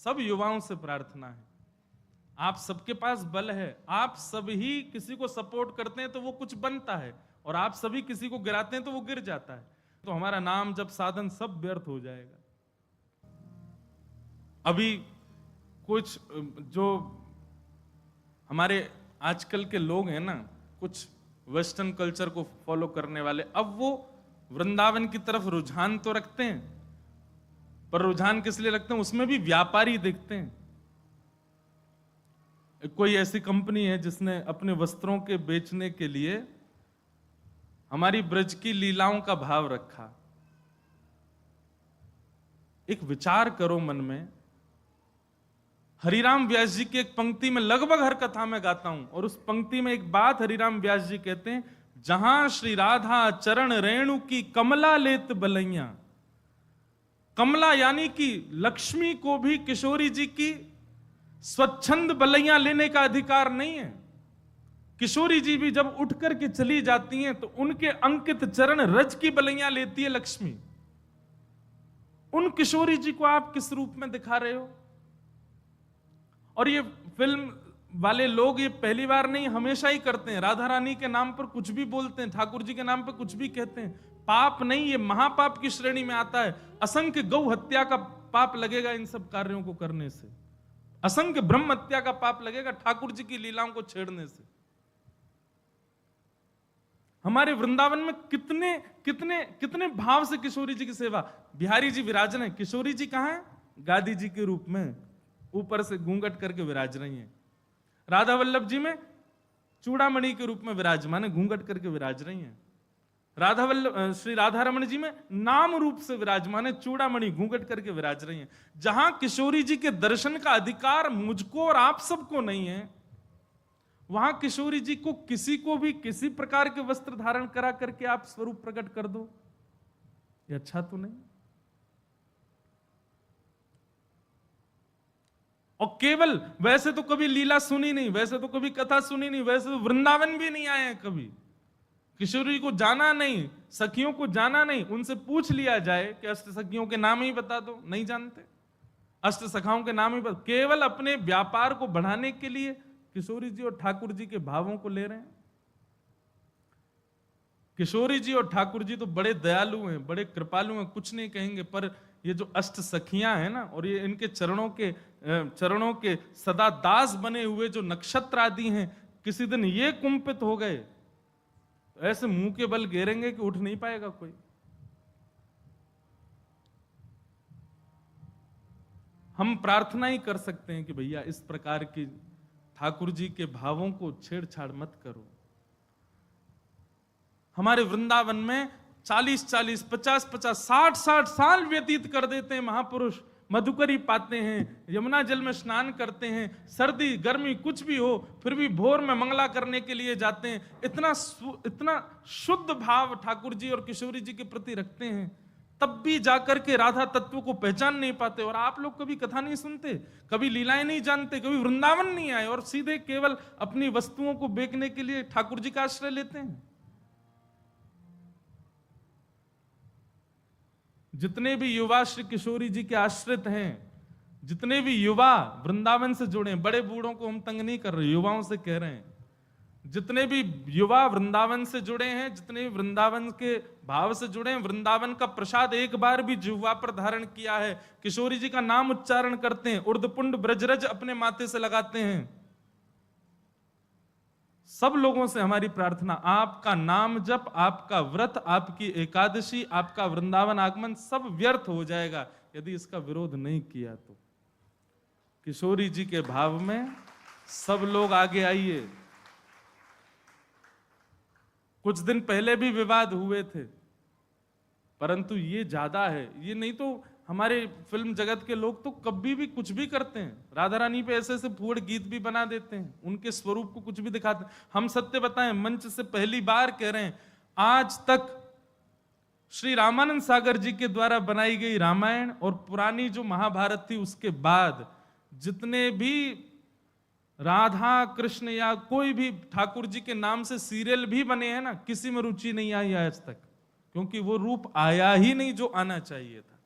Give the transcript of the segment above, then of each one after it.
सब युवाओं से प्रार्थना है, आप सबके पास बल है, आप सभी किसी को सपोर्ट करते हैं तो वो कुछ बनता है, और आप सभी किसी को गिराते हैं तो वो गिर जाता है। तो हमारा नाम जब साधन सब व्यर्थ हो जाएगा। अभी कुछ जो हमारे आजकल के लोग हैं ना, कुछ वेस्टर्न कल्चर को फॉलो करने वाले, अब वो वृंदावन की तरफ रुझान तो रखते हैं, पर रुझान किस लिए रखते हैं, उसमें भी व्यापारी दिखते हैं। कोई ऐसी कंपनी है जिसने अपने वस्त्रों के बेचने के लिए हमारी ब्रज की लीलाओं का भाव रखा। एक विचार करो मन में, हरिराम व्यास जी की एक पंक्ति में लगभग हर कथा में गाता हूं, और उस पंक्ति में एक बात हरिराम व्यास जी कहते हैं, जहां श्री राधा चरण रेणु की कमला लेत बलैया। कमला यानी कि लक्ष्मी को भी किशोरी जी की स्वच्छंद बलैया लेने का अधिकार नहीं है। किशोरी जी भी जब उठ करके चली जाती हैं तो उनके अंकित चरण रज की बलैया लेती है लक्ष्मी। उन किशोरी जी को आप किस रूप में दिखा रहे हो? और ये फिल्म वाले लोग ये पहली बार नहीं, हमेशा ही करते हैं। राधा रानी के नाम पर कुछ भी बोलते हैं, ठाकुर जी के नाम पर कुछ भी कहते हैं। पाप नहीं, ये महापाप की श्रेणी में आता है। असंख्य गौ हत्या का पाप लगेगा इन सब कार्यों को करने से, असंख्य ब्रह्म हत्या का पाप लगेगा ठाकुर जी की लीलाओं को छेड़ने से। हमारे वृंदावन में कितने कितने कितने भाव से किशोरी जी की सेवा। बिहारी जी विराजन है, किशोरी जी कहां है? गादी जी के रूप में ऊपर से घूंघट करके विराज रही हैं। राधा वल्लभ जी में चूड़ामणि के रूप में विराजमान है, घूंघट करके विराज रही हैं। राधा वल्लभ श्री राधा रमण जी में नाम रूप से विराजमान है, चूड़ामणि घूंघट करके विराज रही हैं। जहां किशोरी जी के दर्शन का अधिकार मुझको और आप सबको नहीं है, वहां किशोरी जी को किसी को भी किसी प्रकार के वस्त्र धारण करा करके आप स्वरूप प्रकट कर दो, ये अच्छा तो नहीं। और केवल वैसे तो कभी लीला सुनी नहीं, वैसे तो कभी कथा सुनी नहीं, वैसे तो वृंदावन भी नहीं आए हैं कभी, किशोरी को जाना नहीं, सखियों को जाना नहीं। उनसे पूछ लिया जाए कि अष्ट सखियों के नाम ही बता दो, नहीं जानते। अष्ट सखाओं के नाम ही बता, केवल अपने व्यापार को बढ़ाने के लिए किशोरी जी और ठाकुर जी के भावों को ले रहे हैं। किशोरी जी और ठाकुर जी तो बड़े दयालु हैं, बड़े कृपालु हैं, कुछ नहीं कहेंगे। पर ये जो अष्ट सखियां हैं ना, और ये इनके चरणों के सदा दास बने हुए जो नक्षत्र आदि हैं, किसी दिन ये कुंपित हो गए तो ऐसे मुंह के बल घेरेंगे कि उठ नहीं पाएगा कोई। हम प्रार्थना ही कर सकते हैं कि भैया इस प्रकार की ठाकुर जी के भावों को छेड़छाड़ मत करो। हमारे वृंदावन में 40-40, 50-50, 60-60 साल व्यतीत कर देते हैं महापुरुष। मधुकरी पाते हैं, यमुना जल में स्नान करते हैं, सर्दी गर्मी कुछ भी हो फिर भी भोर में मंगला करने के लिए जाते हैं। इतना शुद्ध भाव ठाकुर जी और किशोरी जी के प्रति रखते हैं, तब भी जाकर के राधा तत्व को पहचान नहीं पाते। और आप लोग कभी कथा नहीं सुनते, कभी लीलाएं नहीं जानते, कभी वृंदावन नहीं आए, और सीधे केवल अपनी वस्तुओं को बेचने के लिए ठाकुर जी का आश्रय लेते हैं। जितने भी युवा श्री किशोरी जी के आश्रित हैं, जितने भी युवा वृंदावन से जुड़े हैं, बड़े बूढ़ों को हम तंग नहीं कर रहे, युवाओं से कह रहे हैं, जितने भी युवा वृंदावन से जुड़े हैं, जितने भी वृंदावन के भाव से जुड़े हैं, वृंदावन का प्रसाद एक बार भी जिह्वा पर धारण किया है, किशोरी जी का नाम उच्चारण करते हैं, उर्धपुंड ब्रजरज अपने माथे से लगाते हैं, सब लोगों से हमारी प्रार्थना, आपका नाम जप, आपका व्रत, आपकी एकादशी, आपका वृंदावन आगमन सब व्यर्थ हो जाएगा यदि इसका विरोध नहीं किया तो। किशोरी जी के भाव में सब लोग आगे आइए। कुछ दिन पहले भी विवाद हुए थे, परंतु ये ज्यादा है। ये नहीं तो हमारे फिल्म जगत के लोग तो कभी भी कुछ भी करते हैं, राधा रानी पे ऐसे ऐसे फूड़ गीत भी बना देते हैं, उनके स्वरूप को कुछ भी दिखाते हैं। हम सत्य बताएं, मंच से पहली बार कह रहे हैं, आज तक श्री रामानंद सागर जी के द्वारा बनाई गई रामायण और पुरानी जो महाभारत थी उसके बाद जितने भी राधा कृष्ण या कोई भी ठाकुर जी के नाम से सीरियल भी बने हैं ना, किसी में रुचि नहीं आई आज तक, क्योंकि वो रूप आया ही नहीं जो आना चाहिए था।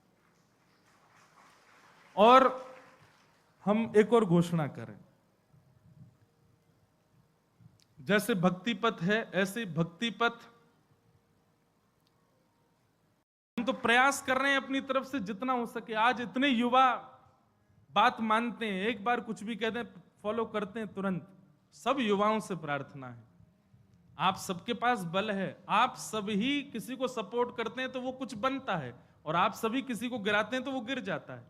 और हम एक और घोषणा करें। जैसे भक्ति पथ है, ऐसे भक्ति पथ हम तो प्रयास कर रहे हैं अपनी तरफ से जितना हो सके। आज इतने युवा बात मानते हैं, एक बार कुछ भी कहते हैं फॉलो करते हैं तुरंत। सब युवाओं से प्रार्थना है, आप सबके पास बल है, आप सभी किसी को सपोर्ट करते हैं तो वो कुछ बनता है, और आप सभी किसी को गिराते हैं तो वो गिर जाता है।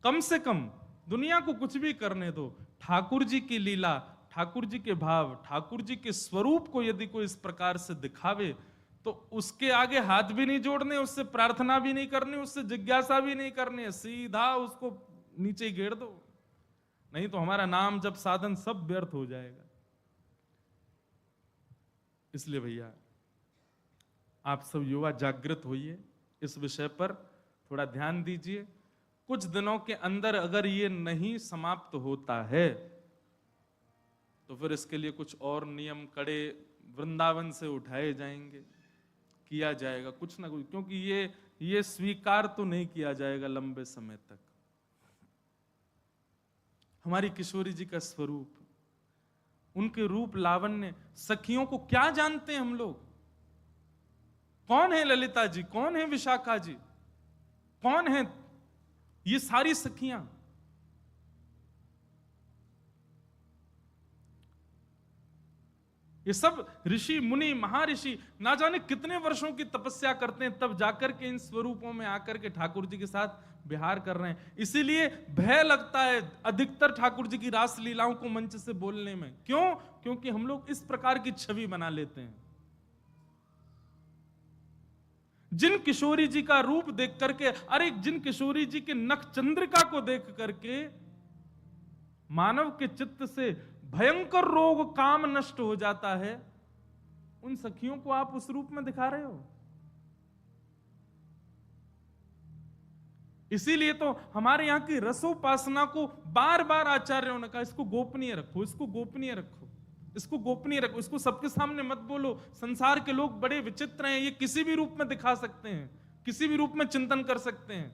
कम से कम दुनिया को कुछ भी करने दो, ठाकुर जी की लीला, ठाकुर जी के भाव, ठाकुर जी के स्वरूप को यदि कोई इस प्रकार से दिखावे तो उसके आगे हाथ भी नहीं जोड़ने, उससे प्रार्थना भी नहीं करनी, उससे जिज्ञासा भी नहीं करनी, सीधा उसको नीचे गिर दो। नहीं तो हमारा नाम जब साधन सब व्यर्थ हो जाएगा। इसलिए भैया आप सब युवा जागृत होइए, इस विषय पर थोड़ा ध्यान दीजिए। कुछ दिनों के अंदर अगर ये नहीं समाप्त होता है तो फिर इसके लिए कुछ और नियम कड़े वृंदावन से उठाए जाएंगे, किया जाएगा कुछ ना कुछ, क्योंकि ये स्वीकार तो नहीं किया जाएगा लंबे समय तक। हमारी किशोरी जी का स्वरूप, उनके रूप लावण्य, सखियों को क्या जानते हैं हम लोग? कौन है ललिता जी, कौन है विशाखा जी, कौन है ये सारी सखियां? ये सब ऋषि मुनि महर्षि ना जाने कितने वर्षों की तपस्या करते हैं, तब जाकर के इन स्वरूपों में आकर के ठाकुर जी के साथ विहार कर रहे हैं। इसीलिए भय लगता है अधिकतर ठाकुर जी की रास लीलाओं को मंच से बोलने में। क्यों? क्योंकि हम लोग इस प्रकार की छवि बना लेते हैं। जिन किशोरी जी का रूप देख करके, अरे जिन किशोरी जी के नख चंद्रिका को देख करके मानव के चित्त से भयंकर रोग काम नष्ट हो जाता है, उन सखियों को आप उस रूप में दिखा रहे हो। इसीलिए तो हमारे यहां की रसोपासना को बार बार आचार्यों ने कहा, इसको गोपनीय रखो, इसको गोपनीय रखो, इसको गोपनीय रखो, इसको सबके सामने मत बोलो। संसार के लोग बड़े विचित्र हैं, ये किसी भी रूप में दिखा सकते हैं, किसी भी रूप में चिंतन कर सकते हैं।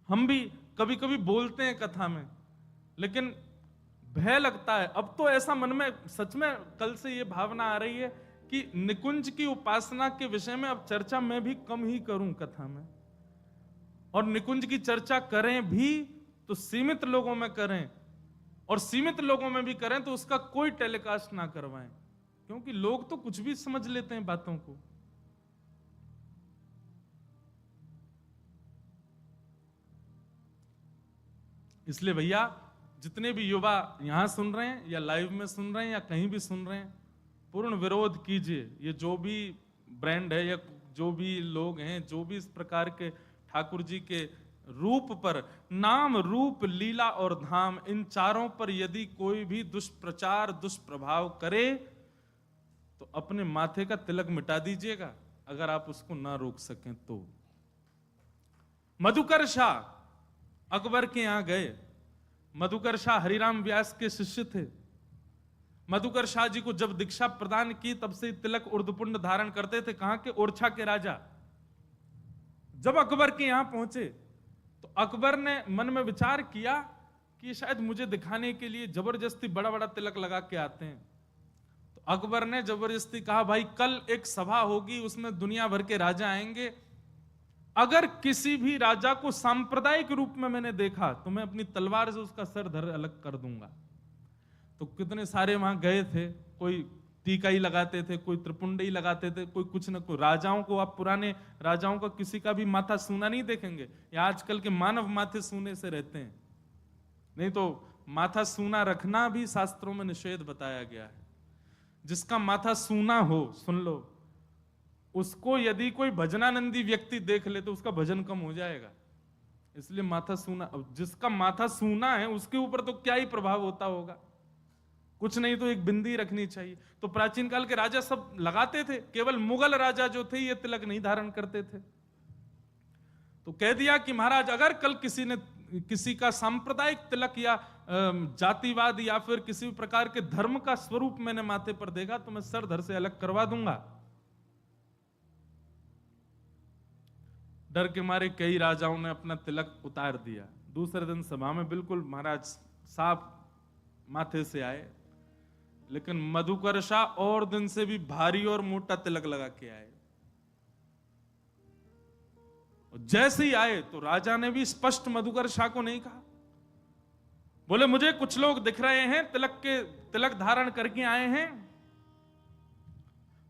हम भी कभी कभी बोलते हैं कथा में, लेकिन भय लगता है। अब तो ऐसा मन में सच में कल से ये भावना आ रही है कि निकुंज की उपासना के विषय में अब चर्चा मैं भी कम ही करूं कथा में, और निकुंज की चर्चा करें भी तो सीमित लोगों में करें, और सीमित लोगों में भी करें तो उसका कोई टेलीकास्ट ना करवाएं, क्योंकि लोग तो कुछ भी समझ लेते हैं बातों को। इसलिए भैया जितने भी युवा यहां सुन रहे हैं या लाइव में सुन रहे हैं या कहीं भी सुन रहे हैं, पूर्ण विरोध कीजिए। ये जो भी ब्रांड है या जो भी लोग हैं, जो भी इस प्रकार के ठाकुर जी के रूप पर, नाम रूप लीला और धाम, इन चारों पर यदि कोई भी दुष्प्रचार दुष्प्रभाव करे तो अपने माथे का तिलक मिटा दीजिएगा, अगर आप उसको ना रोक सकें तो। मधुकर शाह अकबर के यहां गए। मधुकर शाह हरिराम व्यास के शिष्य थे। मधुकर शाह जी को जब दीक्षा प्रदान की तब से तिलक उर्दपुंड धारण करते थे। कहां के? ओरछा के राजा। जब अकबर के यहां पहुंचे तो अकबर ने मन में विचार किया कि शायद मुझे दिखाने के लिए जबरदस्ती बड़ा बड़ा तिलक लगा के आते हैं। तो अकबर ने जबरदस्ती कहा, भाई कल एक सभा होगी, उसमें दुनिया भर के राजा आएंगे, अगर किसी भी राजा को सांप्रदायिक रूप में मैंने देखा तो मैं अपनी तलवार से उसका सर धर अलग कर दूंगा। तो कितने सारे वहां गए थे, कोई टीका ही लगाते थे, कोई त्रिपुंड ही लगाते थे, कोई कुछ न कोई। राजाओं को, आप पुराने राजाओं का किसी का भी माथा सूना नहीं देखेंगे, या आजकल के मानव माथे सूने से रहते हैं। नहीं तो माथा सूना रखना भी शास्त्रों में निषेध बताया गया है। जिसका माथा सूना हो, सुन लो, उसको यदि कोई भजनानंदी व्यक्ति देख ले तो उसका भजन कम हो जाएगा। इसलिए माथा सूना, जिसका माथा सूना है उसके ऊपर तो क्या ही प्रभाव होता होगा, कुछ नहीं तो एक बिंदी रखनी चाहिए। तो प्राचीन काल के राजा सब लगाते थे, केवल मुगल राजा जो थे ये तिलक नहीं धारण करते थे। तो कह दिया कि महाराज अगर कल किसी ने किसी का सांप्रदायिक तिलक या जातिवाद या फिर किसी प्रकार के धर्म का स्वरूप मैंने माथे पर देखा तो मैं सर धर से अलग करवा दूंगा। डर के मारे कई राजाओं ने अपना तिलक उतार दिया। दूसरे दिन सभा में बिल्कुल महाराज साफ माथे से आए, लेकिन मधुकर्षा और दिन से भी भारी और मोटा तिलक लगा के आए। जैसे ही आए तो राजा ने भी स्पष्ट मधुकर्षा को नहीं कहा, बोले मुझे कुछ लोग दिख रहे हैं तिलक धारण करके आए हैं,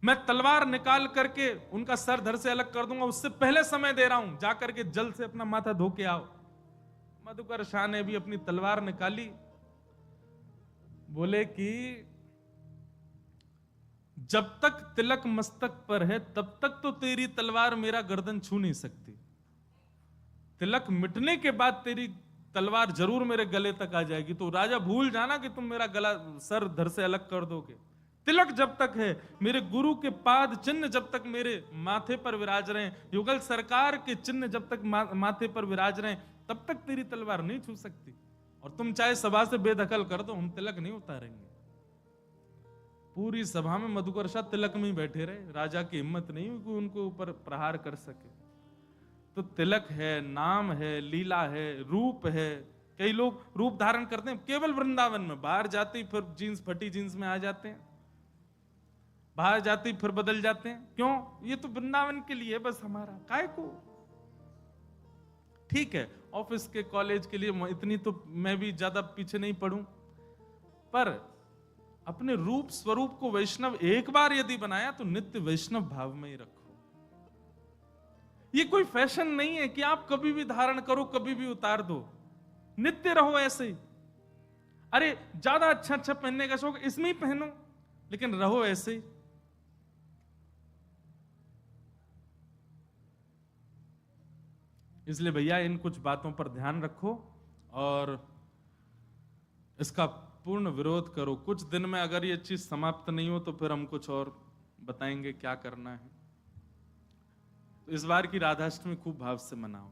मैं तलवार निकाल करके उनका सर धड़ से अलग कर दूंगा, उससे पहले समय दे रहा हूं, जाकर के जल से अपना माथा धो के आओ। मधुकर्षा ने भी अपनी तलवार निकाली, बोले कि जब तक तिलक मस्तक पर है तब तक तो तेरी तलवार मेरा गर्दन छू नहीं सकती, तिलक मिटने के बाद तेरी तलवार जरूर मेरे गले तक आ जाएगी, तो राजा भूल जाना कि तुम मेरा गला सर धड़ से अलग कर दोगे। तिलक जब तक है, मेरे गुरु के पाद चिन्ह जब तक मेरे माथे पर विराज रहे हैं, युगल सरकार के चिन्ह जब तक माथे पर विराज रहे हैं, तब तक तेरी तलवार नहीं छू सकती, और तुम चाहे सभा से बेदखल कर दो, हम तिलक नहीं उतारेंगे। पूरी सभा में मधुकर्षा तिलक में ही बैठे रहे, राजा की हिम्मत नहीं हुई कि उनको ऊपर प्रहार कर सके। तो तिलक है, नाम है, लीला है, रूप है। कई लोग रूप धारण करते हैं केवल वृंदावन में, बाहर जाते ही फिर जीन्स फटी जीन्स में आ जाते हैं, बाहर जाते ही फिर बदल जाते हैं। क्यों? ये तो वृंदावन के लिए बस, हमारा काय को। ठीक है, ऑफिस के कॉलेज के लिए इतनी तो मैं भी ज्यादा पीछे नहीं पड़ूं, पर अपने रूप स्वरूप को वैष्णव एक बार यदि बनाया तो नित्य वैष्णव भाव में ही रखो। ये कोई फैशन नहीं है कि आप कभी भी धारण करो कभी भी उतार दो, नित्य रहो ऐसे ही। अरे ज्यादा अच्छा अच्छा पहनने का शौक, इसमें ही पहनो, लेकिन रहो ऐसे ही। इसलिए भैया इन कुछ बातों पर ध्यान रखो और इसका पूर्ण विरोध करो। कुछ दिन में अगर ये चीज समाप्त नहीं हो तो फिर हम कुछ और बताएंगे क्या करना है। तो इस बार की राधाष्टमी खूब भाव से मनाओ।